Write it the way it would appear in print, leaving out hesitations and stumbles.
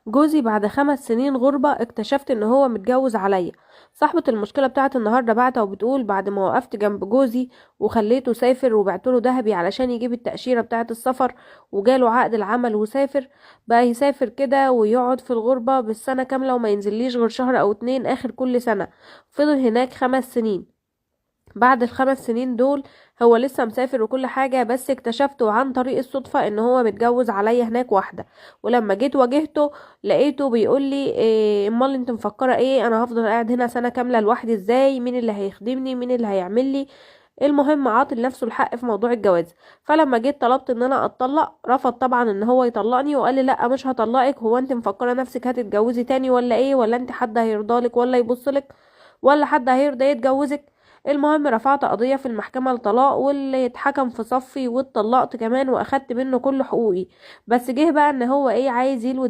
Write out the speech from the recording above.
جوزي بعد 5 سنين غربة اكتشفت ان هو متجوز عليا. صاحبة المشكلة بتاعت النهاردة بعتها وبتقول: بعد ما وقفت جنب جوزي وخليته سافر وبعتله ذهبي علشان يجيب التأشيرة بتاعت السفر وجاله عقد العمل وسافر، بقى يسافر كده ويقعد في الغربة بالسنة كاملة وما ينزليش غير شهر او 2 اخر كل سنة. فضل هناك 5 سنين. بعد ال5 سنين دول هو لسه مسافر وكل حاجة، بس اكتشفته عن طريق الصدفة ان هو متجوز عليا هناك واحدة. ولما جيت واجهته لقيته بيقول لي: إيه امال انت مفكرة ايه؟ انا هفضل قاعد هنا سنة كاملة لوحدي ازاي؟ مين اللي هيخدمني؟ مين اللي هيعمل لي؟ المهم عاطل نفسه الحق في موضوع الجواز. فلما جيت طلبت ان انا اتطلق رفض طبعا ان هو يطلقني وقال لي: لا مش هطلقك. هو انت مفكرة نفسك هتتجوزي تاني ولا ايه؟ ولا انت حد هيرضالك ولا يبصلك ولا حد هيرضى يتجوزك؟ المهم رفعت قضية في المحكمة لطلاق، واللي اتحكم في صفي واتطلقت كمان واخدت منه كل حقوقي. بس جه بقى ان هو ايه، عايز يلوي